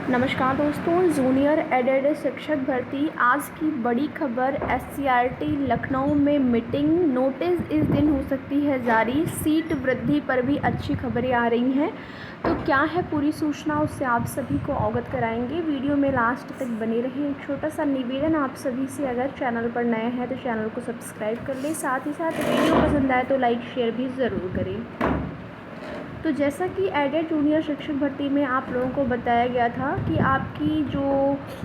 नमस्कार दोस्तों, junior added शिक्षक भर्ती आज की बड़ी खबर। एससीईआरटी लखनऊ में मीटिंग, नोटिस इस दिन हो सकती है जारी। सीट वृद्धि पर भी अच्छी खबरें आ रही हैं। तो क्या है पूरी सूचना, उससे आप सभी को अवगत कराएंगे। वीडियो में लास्ट तक बने रहें। एक छोटा सा निवेदन आप सभी से, अगर चैनल पर नए हैं तो चैनल को सब्सक्राइब कर लें। साथ ही साथ वीडियो पसंद आए तो लाइक शेयर भी ज़रूर करें। तो जैसा कि एडेड जूनियर शिक्षक भर्ती में आप लोगों को बताया गया था कि आपकी जो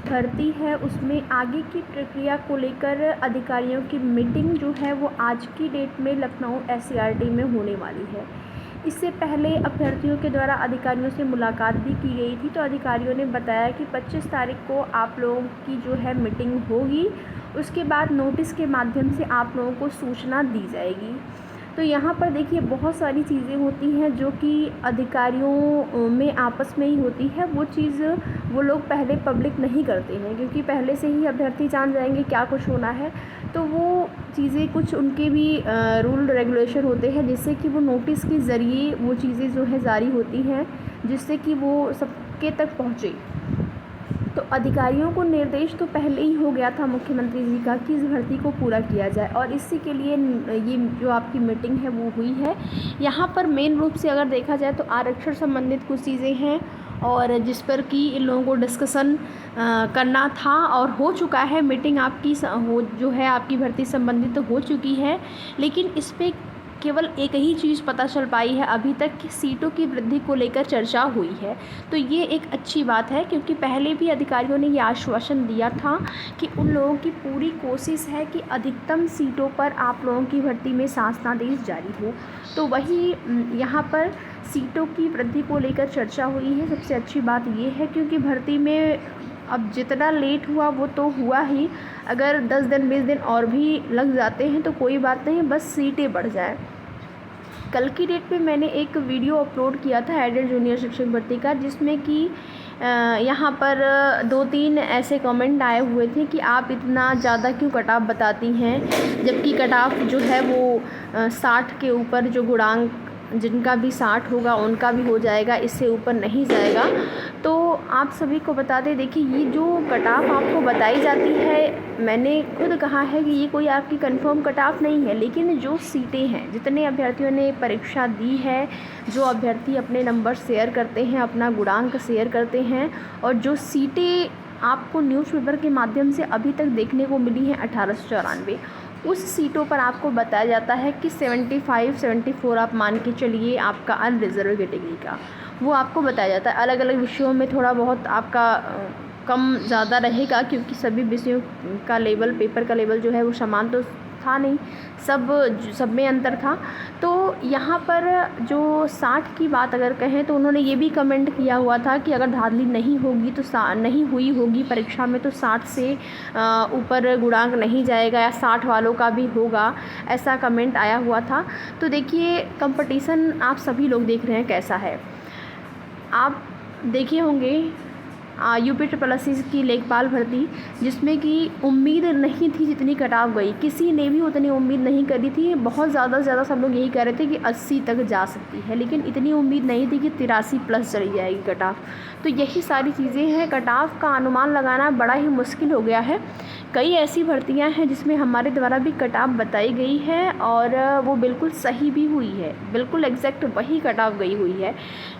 भर्ती है उसमें आगे की प्रक्रिया को लेकर अधिकारियों की मीटिंग जो है वो आज की डेट में लखनऊ एससीईआरटी में होने वाली है। इससे पहले अभ्यर्थियों के द्वारा अधिकारियों से मुलाकात भी की गई थी। तो अधिकारियों ने बताया कि 25 तारीख को आप लोगों की जो है मीटिंग होगी। उसके बाद नोटिस के माध्यम से आप लोगों को सूचना दी जाएगी। तो यहाँ पर देखिए बहुत सारी चीज़ें होती हैं जो कि अधिकारियों में आपस में ही होती है। वो चीज़ वो लोग पहले पब्लिक नहीं करते हैं, क्योंकि पहले से ही अभ्यर्थी जान जाएंगे क्या कुछ होना है। तो वो चीज़ें कुछ उनके भी रूल रेगुलेशन होते हैं, जिससे कि वो नोटिस के ज़रिए वो चीज़ें जो है जारी होती हैं, जिससे कि वो सबके तक पहुँचे। तो अधिकारियों को निर्देश तो पहले ही हो गया था मुख्यमंत्री जी का कि इस भर्ती को पूरा किया जाए, और इसी के लिए ये जो आपकी मीटिंग है वो हुई है। यहाँ पर मेन रूप से अगर देखा जाए तो आरक्षण संबंधित कुछ चीज़ें हैं, और जिस पर कि इन लोगों को डिस्कशन करना था और हो चुका है। मीटिंग आपकी हो जो है आपकी भर्ती संबंधित तो हो चुकी है, लेकिन इस पर केवल एक ही चीज़ पता चल पाई है अभी तक कि सीटों की वृद्धि को लेकर चर्चा हुई है। तो ये एक अच्छी बात है, क्योंकि पहले भी अधिकारियों ने ये आश्वासन दिया था कि उन लोगों की पूरी कोशिश है कि अधिकतम सीटों पर आप लोगों की भर्ती में शासनादेश जारी हो। तो वही यहाँ पर सीटों की वृद्धि को लेकर चर्चा हुई है। सबसे अच्छी बात ये है, क्योंकि भर्ती में अब जितना लेट हुआ वो तो हुआ ही। अगर 10 दिन 20 दिन और भी लग जाते हैं तो कोई बात नहीं, बस सीटें बढ़ जाएं। कल की डेट पे मैंने एक वीडियो अपलोड किया था एडेड जूनियर शिक्षक भर्ती का, जिसमें कि यहाँ पर 2-3 ऐसे कमेंट आए हुए थे कि आप इतना ज़्यादा क्यों कट ऑफ बताती हैं, जबकि कट ऑफ जो है वो 60 के ऊपर जो गुणांक जिनका भी 60 होगा उनका भी हो जाएगा, इससे ऊपर नहीं जाएगा। तो आप सभी को बता दें, देखिए ये जो कट ऑफ आपको बताई जाती है, मैंने खुद कहा है कि ये कोई आपकी कंफर्म कट ऑफ नहीं है, लेकिन जो सीटें हैं, जितने अभ्यर्थियों ने परीक्षा दी है, जो अभ्यर्थी अपने नंबर शेयर करते हैं, अपना गुणांक शेयर करते हैं, और जो सीटें आपको न्यूज़पेपर के माध्यम से अभी तक देखने को मिली हैं 1894, उस सीटों पर आपको बताया जाता है कि 75-74 आप मान के चलिए आपका अनरिजर्व कैटेगरी का, वो आपको बताया जाता है। अलग अलग विषयों में थोड़ा बहुत आपका कम ज़्यादा रहेगा, क्योंकि सभी विषयों का लेवल, पेपर का लेवल जो है वो समान तो था नहीं, सब में अंतर था। तो यहाँ पर जो 60 की बात अगर कहें तो उन्होंने ये भी कमेंट किया हुआ था कि अगर धांधली नहीं होगी तो नहीं हुई होगी परीक्षा में तो 60 से ऊपर गुणांक नहीं जाएगा, या 60 वालों का भी होगा, ऐसा कमेंट आया हुआ था। तो देखिए कंपटीशन आप सभी लोग देख रहे हैं कैसा है। आप देखे होंगे यूपी SSS की लेखपाल भर्ती, जिसमें कि उम्मीद नहीं थी जितनी कट ऑफ गई, किसी ने भी उतनी उम्मीद नहीं करी थी। बहुत ज़्यादा से ज़्यादा सब लोग यही कह रहे थे कि 80 तक जा सकती है, लेकिन इतनी उम्मीद नहीं थी कि 83 प्लस चली जाएगी कट ऑफ। तो यही सारी चीज़ें हैं, कट ऑफ का अनुमान लगाना बड़ा ही मुश्किल हो गया है। कई ऐसी भर्तियां हैं जिसमें हमारे द्वारा भी कट ऑफ बताई गई है, और वो बिल्कुल सही भी हुई है, बिल्कुल एग्जैक्ट वही कट ऑफ गई हुई है।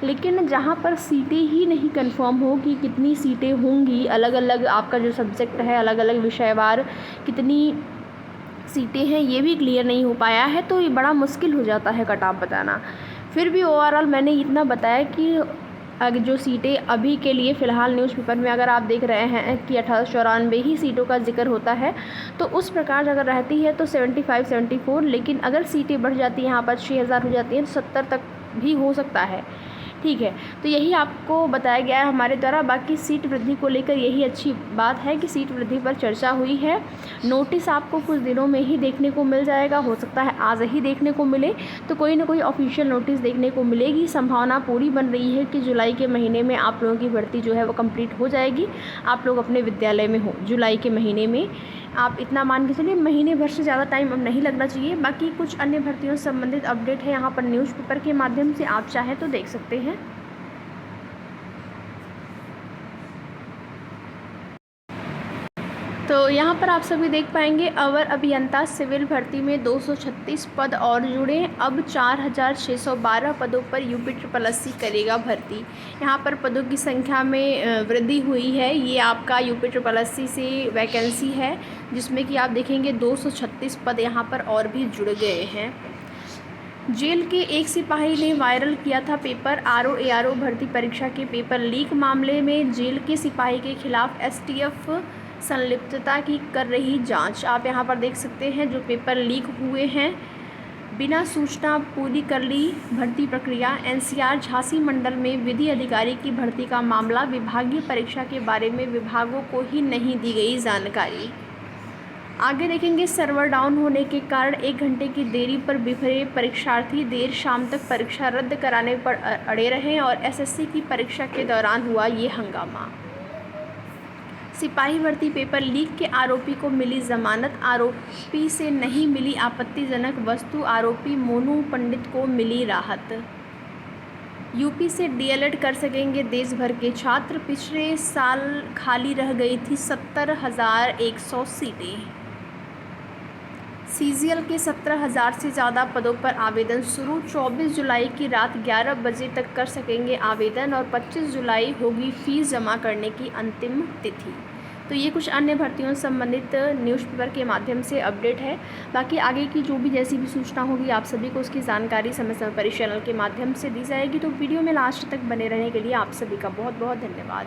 लेकिन जहाँ पर सीटें ही नहीं कंफर्म हो कि कितनी सीटें होंगी, अलग अलग आपका जो सब्जेक्ट है, अलग अलग विषयवार कितनी सीटें हैं, ये भी क्लियर नहीं हो पाया है, तो ये बड़ा मुश्किल हो जाता है कट ऑफ बताना। फिर भी ओवरऑल मैंने इतना बताया कि जो सीटें अभी के लिए फ़िलहाल न्यूज़पेपर में अगर आप देख रहे हैं कि 1894 ही सीटों का जिक्र होता है, तो उस प्रकार अगर रहती है तो 75-74, लेकिन अगर सीटें बढ़ जाती हैं, यहाँ पर 6000 हो जाती हैं, तो 70 तक भी हो सकता है। ठीक है, तो यही आपको बताया गया है हमारे द्वारा। बाकी सीट वृद्धि को लेकर यही अच्छी बात है कि सीट वृद्धि पर चर्चा हुई है। नोटिस आपको कुछ दिनों में ही देखने को मिल जाएगा, हो सकता है आज ही देखने को मिले, तो कोई ना कोई ऑफिशियल नोटिस देखने को मिलेगी। संभावना पूरी बन रही है कि जुलाई के महीने में आप लोगों की भर्ती जो है वो कंप्लीट हो जाएगी। आप लोग अपने विद्यालय में हो जुलाई के महीने में, आप इतना मान के चलिए, महीने भर से ज़्यादा टाइम अब नहीं लगना चाहिए। बाकी कुछ अन्य भर्तियों से संबंधित अपडेट है यहाँ पर न्यूज़पेपर के माध्यम से, आप चाहें तो देख सकते हैं। तो यहाँ पर आप सभी देख पाएंगे अवर अभियंता सिविल भर्ती में 236 पद और जुड़े। अब 4,612 पदों पर UPSSC करेगा भर्ती। यहाँ पर पदों की संख्या में वृद्धि हुई है। ये आपका UPSSC से वैकेंसी है जिसमें कि आप देखेंगे 236 पद यहाँ पर और भी जुड़ गए हैं। जेल के एक सिपाही ने वायरल किया था पेपर। RO ARO भर्ती परीक्षा के पेपर लीक मामले में जेल के सिपाही के खिलाफ STF संलिप्तता की कर रही जांच। आप यहां पर देख सकते हैं जो पेपर लीक हुए हैं। बिना सूचना पूरी कर ली भर्ती प्रक्रिया। NCR झांसी मंडल में विधि अधिकारी की भर्ती का मामला। विभागीय परीक्षा के बारे में विभागों को ही नहीं दी गई जानकारी। आगे देखेंगे सर्वर डाउन होने के कारण 1 घंटे की देरी पर बिफरे परीक्षार्थी। देर शाम तक परीक्षा रद्द कराने पर अड़े रहे और SSC की परीक्षा के दौरान हुआ ये हंगामा। सिपाही भर्ती पेपर लीक के आरोपी को मिली जमानत। आरोपी से नहीं मिली आपत्तिजनक वस्तु। आरोपी मोनू पंडित को मिली राहत। यूपी से DLED कर सकेंगे देश भर के छात्र। पिछले साल खाली रह गई थी 70,100 सीटें। CGL के 17,000 से ज़्यादा पदों पर आवेदन शुरू। 24 जुलाई की रात 11 बजे तक कर सकेंगे आवेदन और 25 जुलाई होगी फ़ीस जमा करने की अंतिम तिथि। तो ये कुछ अन्य भर्तियों से संबंधित न्यूज़पेपर के माध्यम से अपडेट है। बाकी आगे की जो भी जैसी भी सूचना होगी आप सभी को उसकी जानकारी समय समय पर इस चैनल के माध्यम से दी जाएगी। तो वीडियो में लास्ट तक बने रहने के लिए आप सभी का बहुत बहुत धन्यवाद।